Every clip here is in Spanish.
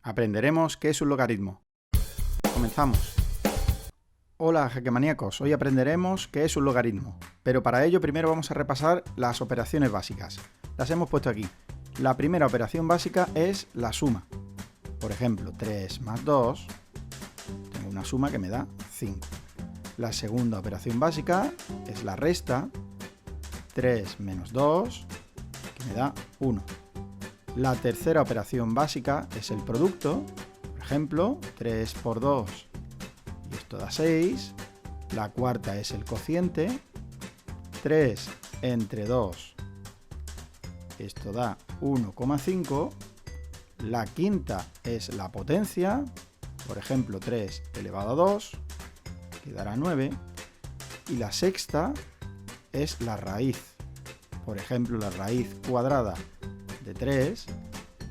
Aprenderemos qué es un logaritmo. Comenzamos. Hola jaquemaníacos, hoy aprenderemos qué es un logaritmo, pero para ello primero vamos a repasar las operaciones básicas. Las hemos puesto aquí. La primera operación básica es la suma. Por ejemplo, 3 más 2, tengo una suma que me da 5. La segunda operación básica es la resta, 3 menos 2, que me da 1. La tercera operación básica es el producto, por ejemplo, 3 por 2, y esto da 6. La cuarta es el cociente, 3 entre 2, esto da 1,5. La quinta es la potencia, por ejemplo, 3 elevado a 2, que dará 9. Y la sexta es la raíz, por ejemplo, la raíz cuadrada de 3,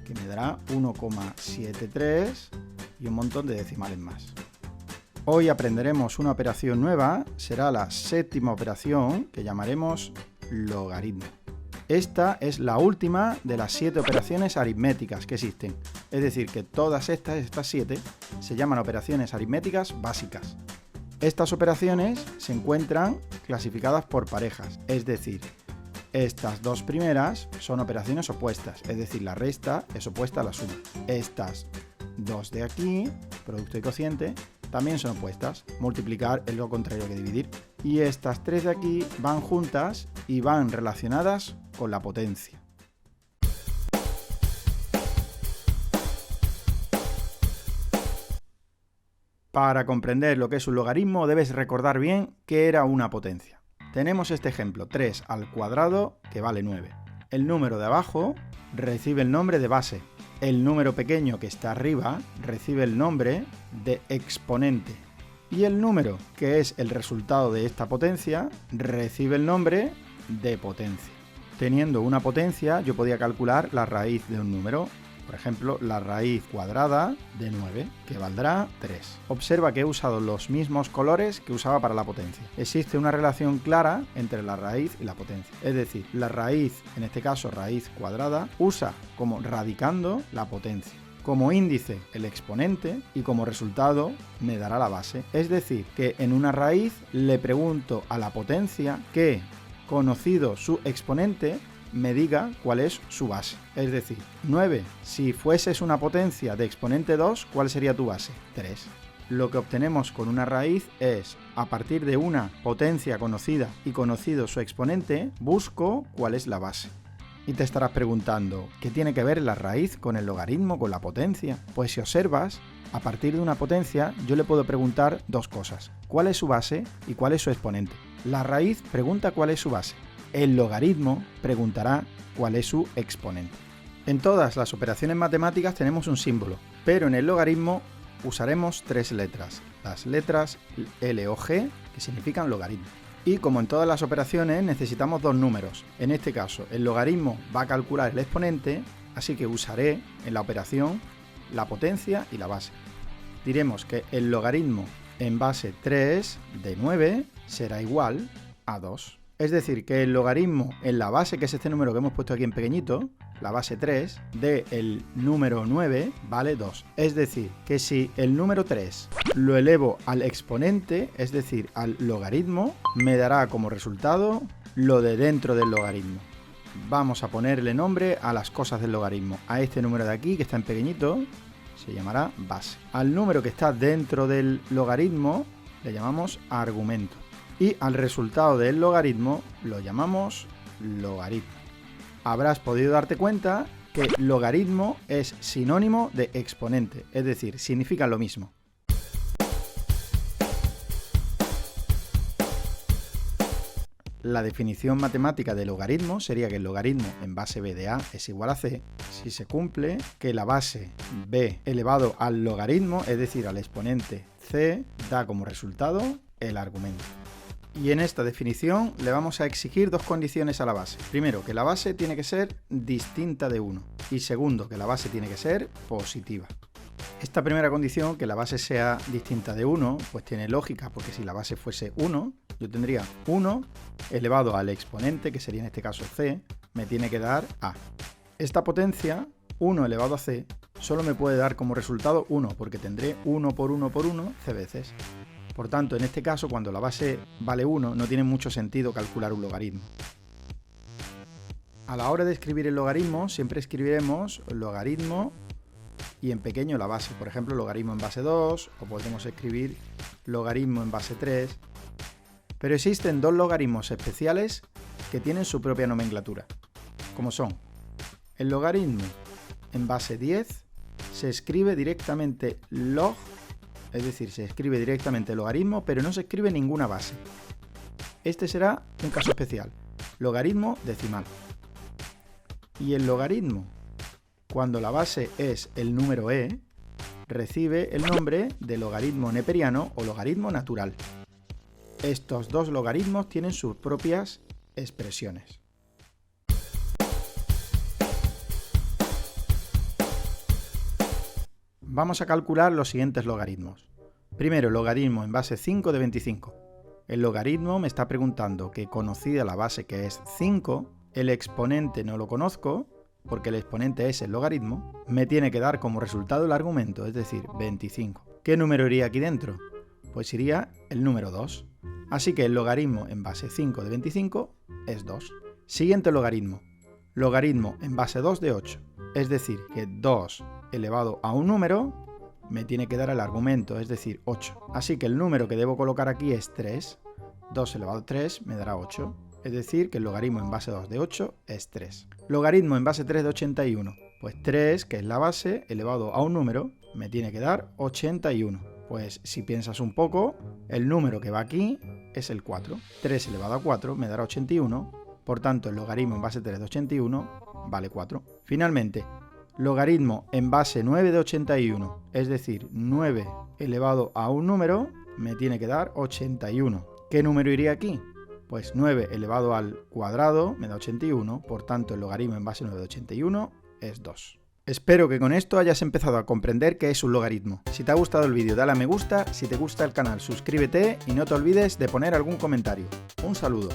que me dará 1,73 y un montón de decimales más. Hoy aprenderemos una operación nueva, será la séptima operación, que llamaremos logaritmo. Esta es la última de las 7 operaciones aritméticas que existen, es decir, que todas estas 7, se llaman operaciones aritméticas básicas. Estas operaciones se encuentran clasificadas por parejas, es decir, estas dos primeras son operaciones opuestas, es decir, la resta es opuesta a la suma. Estas dos de aquí, producto y cociente, también son opuestas. Multiplicar es lo contrario que dividir. Y estas 3 de aquí van juntas y van relacionadas con la potencia. Para comprender lo que es un logaritmo debes recordar bien qué era una potencia. Tenemos este ejemplo, 3 al cuadrado, que vale 9. El número de abajo recibe el nombre de base. El número pequeño que está arriba recibe el nombre de exponente. Y el número, que es el resultado de esta potencia, recibe el nombre de potencia. Teniendo una potencia, yo podía calcular la raíz de un número. Por ejemplo, la raíz cuadrada de 9, que valdrá 3. Observa que he usado los mismos colores que usaba para la potencia. Existe una relación clara entre la raíz y la potencia. Es decir, la raíz, en este caso raíz cuadrada, usa como radicando la potencia. Como índice el exponente y como resultado me dará la base. Es decir, que en una raíz le pregunto a la potencia que, conocido su exponente, me diga cuál es su base. Es decir, 9. Si fueses una potencia de exponente 2, ¿cuál sería tu base? 3. Lo que obtenemos con una raíz es, a partir de una potencia conocida y conocido su exponente, busco cuál es la base. Y te estarás preguntando, ¿qué tiene que ver la raíz con el logaritmo, con la potencia? Pues si observas, a partir de una potencia yo le puedo preguntar dos cosas. ¿Cuál es su base y cuál es su exponente? La raíz pregunta cuál es su base. El logaritmo preguntará cuál es su exponente. En todas las operaciones matemáticas tenemos un símbolo, pero en el logaritmo usaremos 3 letras, las letras L o G, que significan logaritmo. Y como en todas las operaciones necesitamos 2 números. En este caso, el logaritmo va a calcular el exponente, así que usaré en la operación la potencia y la base. Diremos que el logaritmo en base 3 de 9 será igual a 2. Es decir, que el logaritmo en la base, que es este número que hemos puesto aquí en pequeñito, la base 3, del número 9 vale 2. Es decir, que si el número 3 lo elevo al exponente, es decir, al logaritmo, me dará como resultado lo de dentro del logaritmo. Vamos a ponerle nombre a las cosas del logaritmo. A este número de aquí, que está en pequeñito, se llamará base. Al número que está dentro del logaritmo le llamamos argumento. Y al resultado del logaritmo lo llamamos logaritmo. Habrás podido darte cuenta que logaritmo es sinónimo de exponente, es decir, significan lo mismo. La definición matemática de logaritmo sería que el logaritmo en base b de a es igual a c si se cumple que la base b elevado al logaritmo, es decir, al exponente c, da como resultado el argumento. Y en esta definición le vamos a exigir 2 condiciones a la base. Primero, que la base tiene que ser distinta de 1. Y segundo, que la base tiene que ser positiva. Esta primera condición, que la base sea distinta de 1, pues tiene lógica, porque si la base fuese 1, yo tendría 1 elevado al exponente, que sería en este caso c, me tiene que dar a. Esta potencia, 1 elevado a c, solo me puede dar como resultado 1, porque tendré 1 por 1 por 1 c veces. Por tanto, en este caso, cuando la base vale 1, no tiene mucho sentido calcular un logaritmo. A la hora de escribir el logaritmo, siempre escribiremos logaritmo y en pequeño la base. Por ejemplo, logaritmo en base 2, o podemos escribir logaritmo en base 3. Pero existen dos logaritmos especiales que tienen su propia nomenclatura, como son el logaritmo en base 10, se escribe directamente log, es decir, se escribe directamente logaritmo, pero no se escribe ninguna base. Este será un caso especial, logaritmo decimal. Y el logaritmo, cuando la base es el número e, recibe el nombre de logaritmo neperiano o logaritmo natural. Estos dos logaritmos tienen sus propias expresiones. Vamos a calcular los siguientes logaritmos. Primero, logaritmo en base 5 de 25. El logaritmo me está preguntando que, conocida la base que es 5, el exponente no lo conozco, porque el exponente es el logaritmo, me tiene que dar como resultado el argumento, es decir, 25. ¿Qué número iría aquí dentro? Pues iría el número 2. Así que el logaritmo en base 5 de 25 es 2. Siguiente logaritmo. Logaritmo en base 2 de 8. Es decir, que 2 elevado a un número me tiene que dar el argumento, es decir, 8. Así que el número que debo colocar aquí es 3. 2 elevado a 3 me dará 8. Es decir, que el logaritmo en base 2 de 8 es 3. Logaritmo en base 3 de 81. Pues 3, que es la base, elevado a un número, me tiene que dar 81. Pues si piensas un poco, el número que va aquí es el 4. 3 elevado a 4 me dará 81. Por tanto, el logaritmo en base 3 de 81 vale 4. Finalmente, logaritmo en base 9 de 81, es decir, 9 elevado a un número, me tiene que dar 81. ¿Qué número iría aquí? Pues 9 elevado al cuadrado me da 81, por tanto el logaritmo en base 9 de 81 es 2. Espero que con esto hayas empezado a comprender qué es un logaritmo. Si te ha gustado el vídeo, dale a me gusta, si te gusta el canal, suscríbete y no te olvides de poner algún comentario. Un saludo.